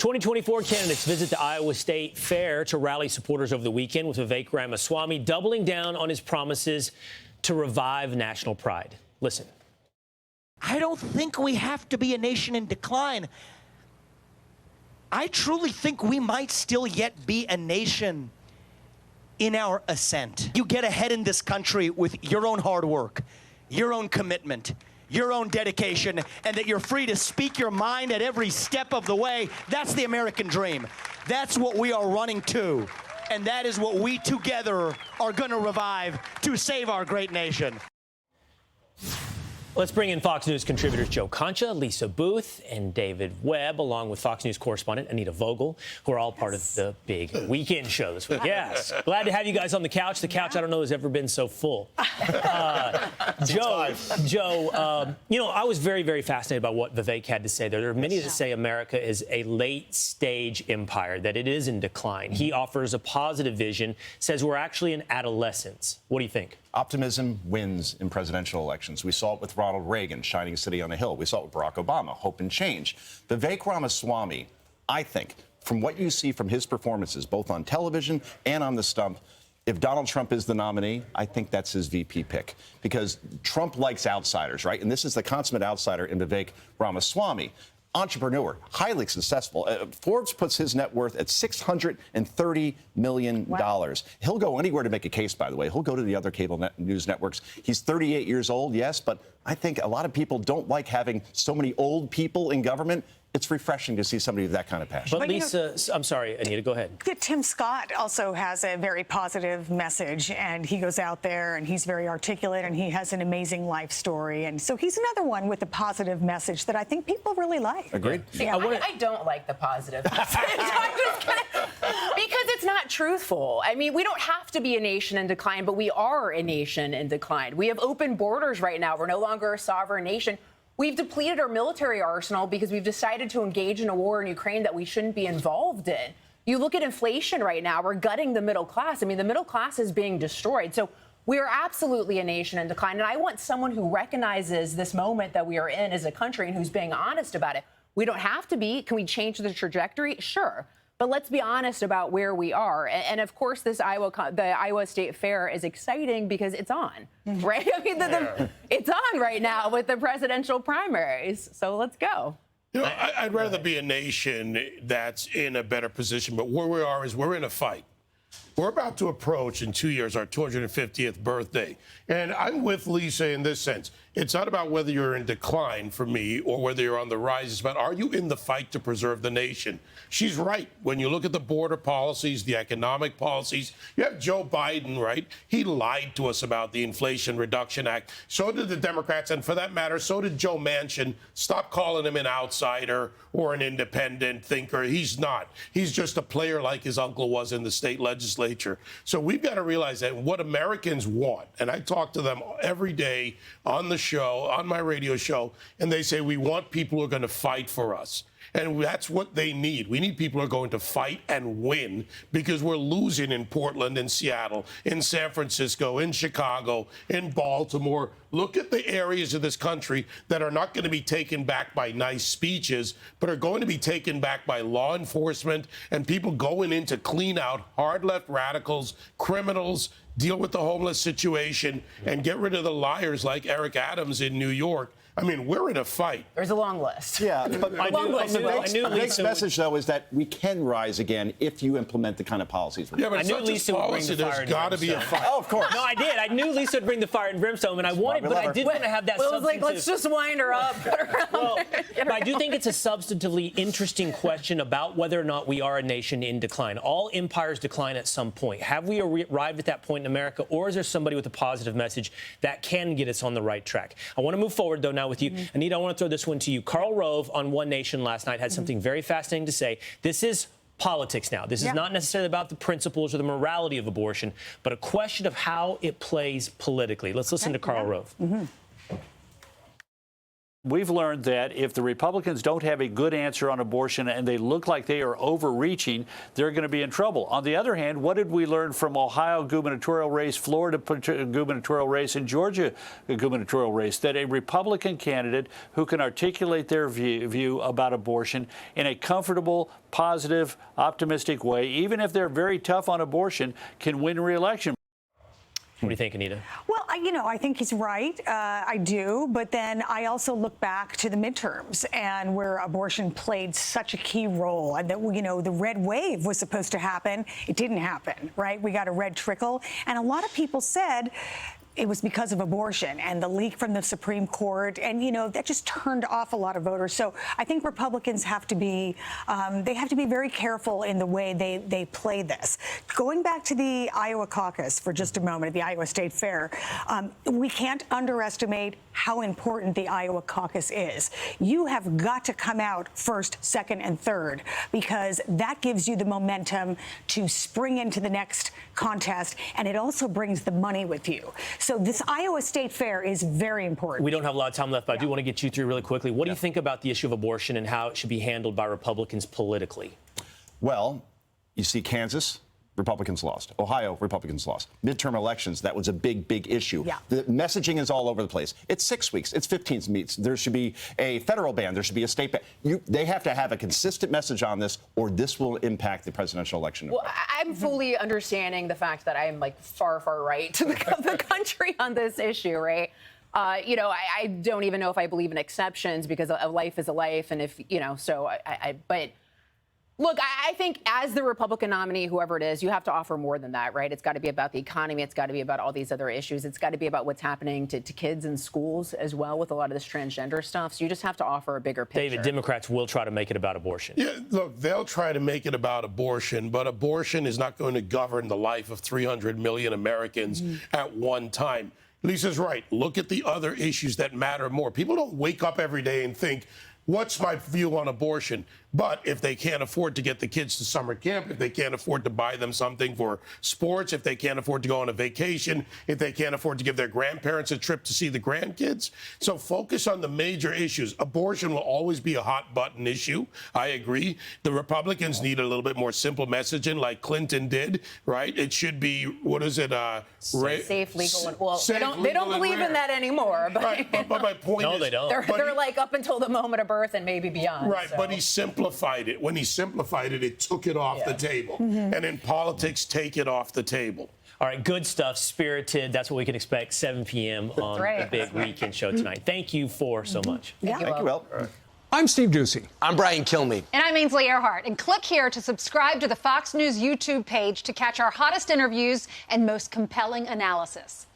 2024 candidates visit the Iowa State Fair to rally supporters over the weekend, with Vivek Ramaswamy doubling down on his promises to revive national pride. Listen. I don't think we have to be a nation in decline. I truly think we might still yet be a nation in our ascent. You get ahead in this country with your own hard work, your own commitment, your own dedication, and that you're free to speak your mind at every step of the way. That's the American dream. That's what we are running to. And that is what we together are going to revive to save our great nation. Let's bring in Fox News contributors Joe Concha, Lisa Boothe, and David Webb, along with Fox News correspondent Anita Vogel, who are all part of the big weekend show this week. Yes. Glad to have you guys on the couch. The couch, I don't know, has ever been so full. Joe, I was very, very fascinated by what Vivek had to say there. There are many that say America is a late-stage empire, that it is in decline. He offers a positive vision, says we're actually in adolescence. What do you think? Optimism wins in presidential elections. We saw it with Ronald Reagan, shining a city on a hill. We saw it with Barack Obama, hope and change. Vivek Ramaswamy, I think, from what you see from his performances, both on television and on the stump, if Donald Trump is the nominee, I think that's his VP pick, because Trump likes outsiders, right? And this is the consummate outsider in Vivek Ramaswamy. Entrepreneur, highly successful. Forbes puts his net worth at $630 million. Wow. He'll go anywhere to make a case, by the way. He'll go to the other cable news networks. He's 38 years old, yes, but I think a lot of people don't like having so many old people in government. It's refreshing to see somebody with that kind of passion. But Lisa, I'm sorry, Anita, go ahead. Tim Scott also has a very positive message, and he goes out there and he's very articulate and he has an amazing life story. And so he's another one with a positive message that I think people really like. Agreed. Yeah, I don't like the positive message. Because it's not truthful. I mean, we don't have to be a nation in decline, but we are a nation in decline. We have open borders right now. We're no longer a sovereign nation. We've depleted our military arsenal because we've decided to engage in a war in Ukraine that we shouldn't be involved in. You look at inflation right now, we're gutting the middle class. I mean, the middle class is being destroyed. So we are absolutely a nation in decline. And I want someone who recognizes this moment that we are in as a country and who's being honest about it. We don't have to be. Can we change the trajectory? Sure. But let's be honest about where we are. And of course, the Iowa State Fair is exciting because it's on, right? I mean, it's on right now with the presidential primaries. So let's go. You know, I'd rather be a nation that's in a better position. But where we are is we're in a fight. We're about to approach in 2 years our 250th birthday. And I'm with Lisa in this sense. It's not about whether you're in decline for me or whether you're on the rise. It's about, are you in the fight to preserve the nation? She's right. When you look at the border policies, the economic policies, you have Joe Biden, right? He lied to us about the Inflation Reduction Act. So did the Democrats. And for that matter, so did Joe Manchin. Stop calling him an outsider or an independent thinker. He's not. He's just a player like his uncle was in the state legislature. So we've got to realize that what Americans want, and I talk to them every day on the show, on my radio show, and they say we want people who are going to fight for us. And that's what they need. We need people who are going to fight and win, because we're losing in Portland, in Seattle, in San Francisco, in Chicago, in Baltimore. Look at the areas of this country that are not going to be taken back by nice speeches, but are going to be taken back by law enforcement and people going in to clean out hard left radicals, criminals, deal with the homeless situation, and get rid of the liars like Eric Adams in New York. I mean, we're in a fight. There's a long list. Yeah, but Vivek's message, though, is that we can rise again if you implement the kind of policies. Yeah, but I knew Lisa would bring the fire. There's got to be a fight. Oh, of course. No, I did. I knew Lisa would bring the fire and brimstone, and I wanted, but I did want to have that. Well, it was like, let's just wind her up. But I do think it's a substantively interesting question about whether or not we are a nation in decline. All empires decline at some point. Have we arrived at that point in America, or is there somebody with a positive message that can get us on the right track? I want to move forward, though, now with you. Anita, I want to throw this one to you. Karl Rove on One Nation last night had something very fascinating to say. This is politics now. This is not necessarily about the principles or the morality of abortion, but a question of how it plays politically. Let's listen to Karl Rove. We've learned that if the Republicans don't have a good answer on abortion and they look like they are overreaching, they're going to be in trouble. On the other hand, what did we learn from Ohio gubernatorial race, Florida gubernatorial race, and Georgia gubernatorial race? That a Republican candidate who can articulate their view about abortion in a comfortable, positive, optimistic way, even if they're very tough on abortion, can win re-election. What do you think, Anita? Well, I think he's right. I do. But then I also look back to the midterms and where abortion played such a key role, and that, the red wave was supposed to happen. It didn't happen, right? We got a red trickle. And a lot of people said it was because of abortion and the leak from the Supreme Court. And, that just turned off a lot of voters. So I think Republicans have to be very careful in the way they play this. Going back to the Iowa caucus for just a moment, at the Iowa State Fair, we can't underestimate how important the Iowa caucus is. You have got to come out first, second, and third, because that gives you the momentum to spring into the next contest, and it also brings the money with you. So this Iowa State Fair is very important. We don't have a lot of time left, but I do want to get you through really quickly. What do you think about the issue of abortion and how it should be handled by Republicans politically? Well, you see Kansas, Republicans lost. Ohio, Republicans lost. Midterm elections, that was a big, big issue. Yeah. The messaging is all over the place. It's 6 weeks. It's 15 weeks. There should be a federal ban. There should be a state ban. They have to have a consistent message on this, or this will impact the presidential election. Well, I'm fully understanding the fact that I'm far, far right to the country on this issue, right? I don't even know if I believe in exceptions, because a life is a life. And if, but look, I think as the Republican nominee, whoever it is, you have to offer more than that, right? It's got to be about the economy. It's got to be about all these other issues. It's got to be about what's happening to kids in schools as well with a lot of this transgender stuff. So you just have to offer a bigger picture. David, Democrats will try to make it about abortion. Yeah, look, they'll try to make it about abortion, but abortion is not going to govern the life of 300 million Americans at one time. Lisa's right. Look at the other issues that matter more. People don't wake up every day and think, what's my view on abortion? But if they can't afford to get the kids to summer camp, if they can't afford to buy them something for sports, if they can't afford to go on a vacation, if they can't afford to give their grandparents a trip to see the grandkids. So focus on the major issues. Abortion will always be a hot button issue. I agree. The Republicans need a little bit more simple messaging like Clinton did, right? It should be, what is it? Safe, legal, and well, safe, they don't believe in that anymore. But, right, but my point is, no, they don't. They're like up until the moment of birth and maybe beyond. Right, so. but he simplified it. When he simplified it, it took it off the table. And in politics, take it off the table. All right, good stuff, spirited. That's what we can expect, 7 p.m. on the big weekend show tonight. Thank you so much. Thank you, Will. I'm Steve Ducey. I'm Brian Kilmeade. And I'm Ainsley Earhart. And click here to subscribe to the Fox News YouTube page to catch our hottest interviews and most compelling analysis.